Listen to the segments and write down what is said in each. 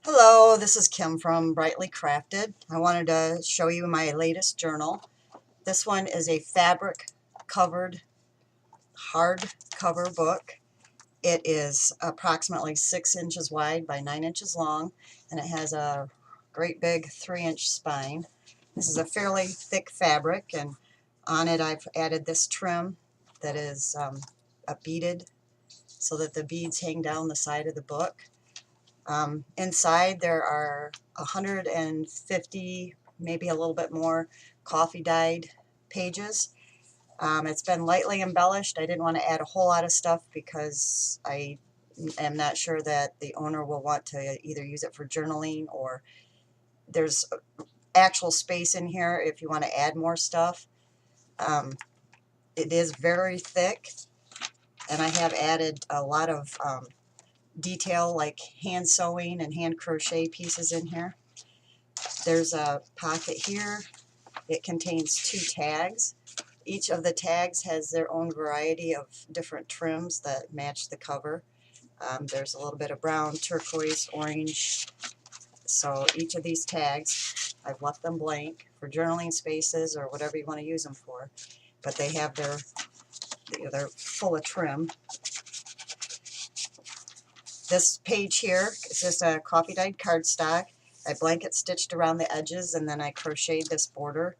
Hello, this is Kim from Brightly Crafted. I wanted to show you my latest journal. This one is a fabric covered hardcover book. It is approximately 6 inches wide by 9 inches long, and it has a great big 3-inch spine. This is a fairly thick fabric, and on it I've added this trim that is a beaded so that the beads hang down the side of the book. Inside there are 150, maybe a little bit more, coffee dyed pages. It's been lightly embellished. I didn't want to add a whole lot of stuff because I am not sure that the owner will want to either use it for journaling, or there's actual space in here if you want to add more stuff. It is very thick, and I have added a lot of detail like hand sewing and hand crochet pieces in here. There's a pocket here. It contains 2 tags. Each of the tags has their own variety of different trims that match the cover. There's a little bit of brown, turquoise, orange. So each of these tags, I've left them blank for journaling spaces or whatever you want to use them for. But they have they're full of trim. This page here is just a coffee dyed cardstock. I blanket stitched around the edges, and then I crocheted this border.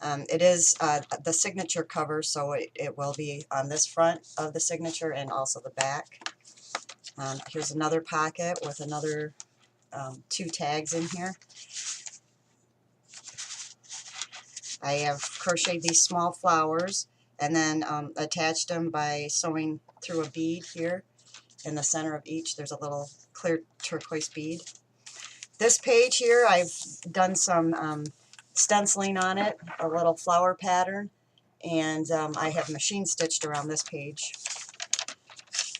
It is the signature cover, so it will be on this front of the signature and also the back. Here's another pocket with another 2 tags in here. I have crocheted these small flowers and then attached them by sewing through a bead here. In the center of each there's a little clear turquoise bead. This page here, I've done some stenciling on it, a little flower pattern, and I have machine stitched around this page.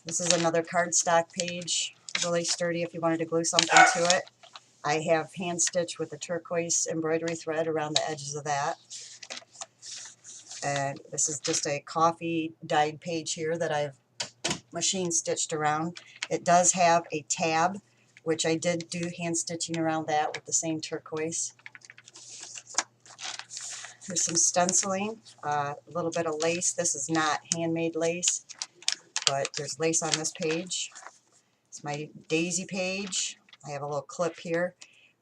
This is another cardstock page, really sturdy if you wanted to glue something to it. I have hand stitched with the turquoise embroidery thread around the edges of that. And this is just a coffee dyed page here that I've machine stitched around. It does have a tab, which I did do hand stitching around that with the same turquoise. Here's some stenciling, a little bit of lace. This is not handmade lace, but there's lace on this page. It's my daisy page. I have a little clip here,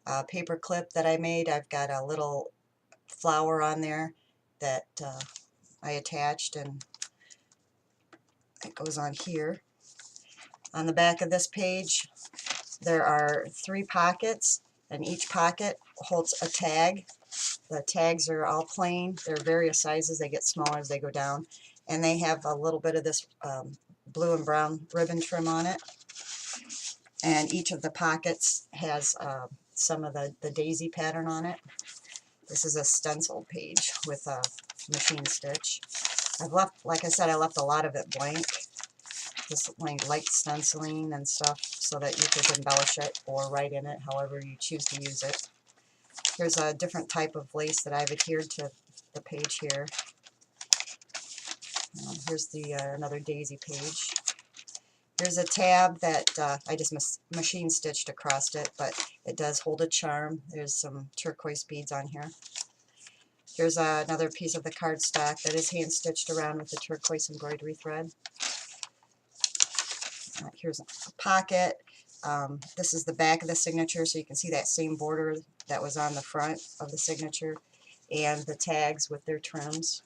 a paper clip that I made. I've got a little flower on there that I attached, and it goes on here. On the back of this page there are 3 pockets, and each pocket holds a tag. The tags are all plain. They're various sizes. They get smaller as they go down, and they have a little bit of this blue and brown ribbon trim on it. And each of the pockets has some of the daisy pattern on it. This is a stenciled page with a machine stitch. I've left, like I said, I left a lot of it blank, just light stenciling and stuff so that you could embellish it or write in it however you choose to use it. Here's a different type of lace that I've adhered to the page here. Here's the another daisy page. Here's a tab that I just machine stitched across it, but it does hold a charm. There's some turquoise beads on here. Here's another piece of the cardstock that is hand stitched around with the turquoise embroidery thread. Here's a pocket. This is the back of the signature, so you can see that same border that was on the front of the signature, and the tags with their trims.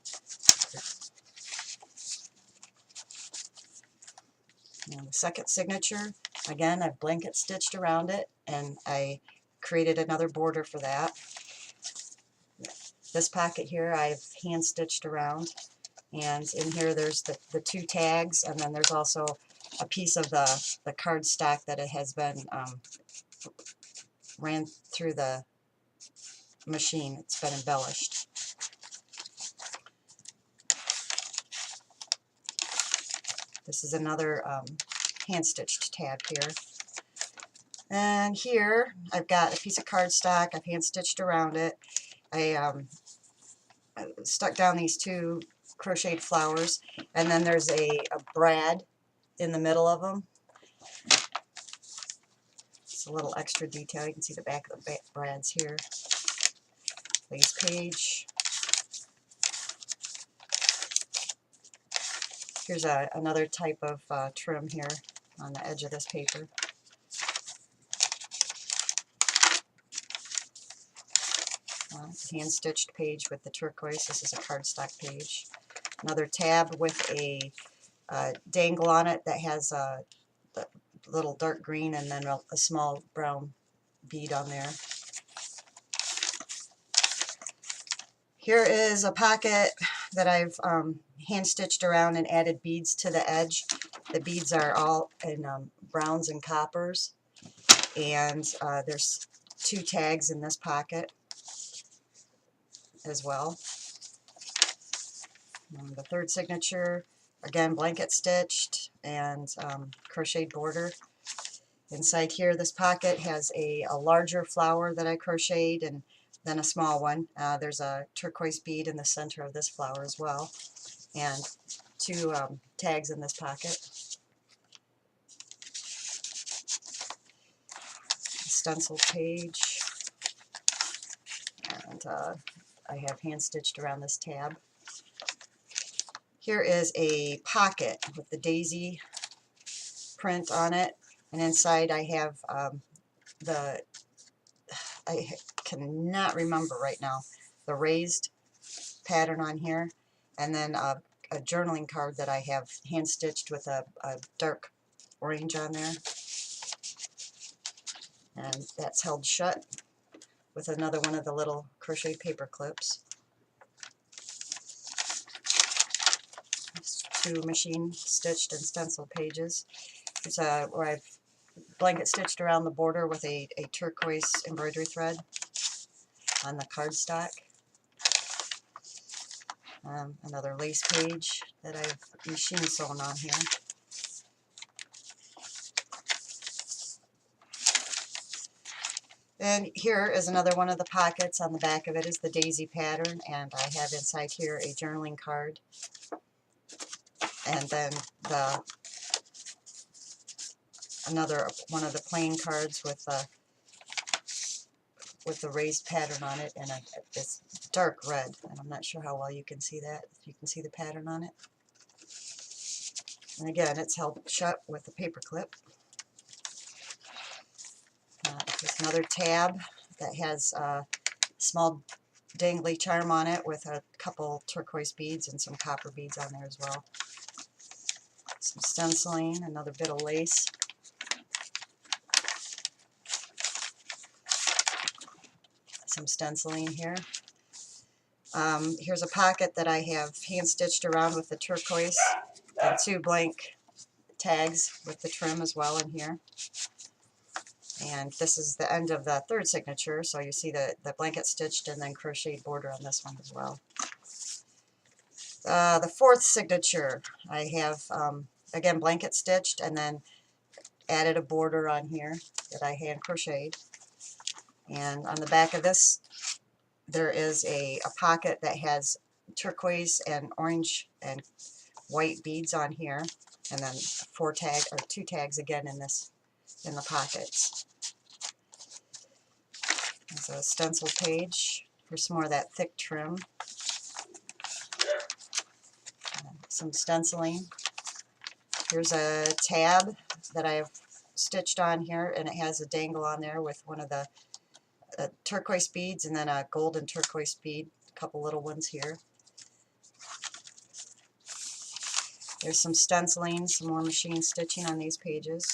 And the second signature, again, I've blanket stitched around it, and I created another border for that. This pocket here I've hand stitched around, and in here there's the 2 tags, and then there's also a piece of the cardstock that it has been ran through the machine. It's been embellished. This is another hand-stitched tab here. And here I've got a piece of cardstock. I've hand-stitched around it. I stuck down these 2 crocheted flowers, and then there's a brad in the middle of them. Just a little extra detail. You can see the back of the brads here. Lace page. Here's another type of trim here on the edge of this paper. Hand-stitched page with the turquoise. This is a cardstock page. Another tab with a dangle on it that has a little dark green and then a small brown bead on there. Here is a pocket that I've hand-stitched around and added beads to the edge. The beads are all in browns and coppers, and there's 2 tags in this pocket as well. And the third signature, again, blanket stitched and crocheted border. Inside here, this pocket has a larger flower that I crocheted and then a small one. There's a turquoise bead in the center of this flower as well, and 2 tags in this pocket. Stenciled page, and I have hand stitched around this tab. Here is a pocket with the daisy print on it, and inside I have I cannot remember right now, the raised pattern on here, and then a journaling card that I have hand stitched with a dark orange on there, and that's held shut with another one of the little crochet paper clips. 2 machine stitched and stenciled pages. It's where I've blanket stitched around the border with a turquoise embroidery thread on the cardstock. Another lace page that I've machine sewn on here. And here is another one of the pockets. On the back of it is the daisy pattern, and I have inside here a journaling card, and then another one of the plain cards with the raised pattern on it, and this dark red, and I'm not sure how well you can see that, if you can see the pattern on it. And again, it's held shut with a paper clip. There's another tab that has a small dangly charm on it with a couple turquoise beads and some copper beads on there as well. Some stenciling, another bit of lace. Some stenciling here. Here's a pocket that I have hand stitched around with the turquoise, and 2 blank tags with the trim as well in here. And this is the end of the 3rd signature, so you see the blanket stitched and then crocheted border on this one as well. The 4th signature, I have again blanket stitched and then added a border on here that I hand crocheted. And on the back of this, there is a pocket that has turquoise and orange and white beads on here, and then 2 tags again in the pockets. There's a stencil page for some more of that thick trim. Some stenciling. Here's a tab that I have stitched on here, and it has a dangle on there with one of the turquoise beads and then a golden turquoise bead, a couple little ones here. There's some stenciling, some more machine stitching on these pages.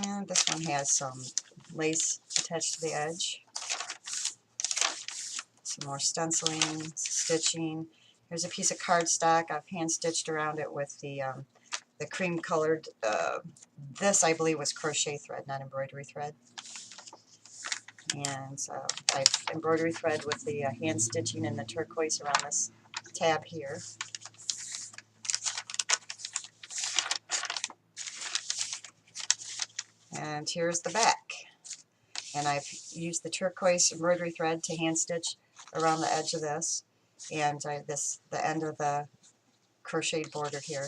And this one has some lace attached to the edge. Some more stenciling, stitching. Here's a piece of cardstock. I've hand stitched around it with the cream colored, this I believe was crochet thread, not embroidery thread. And I've embroidery thread with the hand stitching and the turquoise around this tab here. And here's the back. And I've used the turquoise embroidery thread to hand stitch around the edge of this, and the end of the crocheted border here.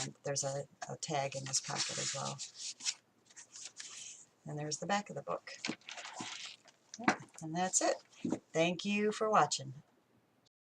And there's a a tag in this pocket as well. And there's the back of the book. And that's it. Thank you for watching.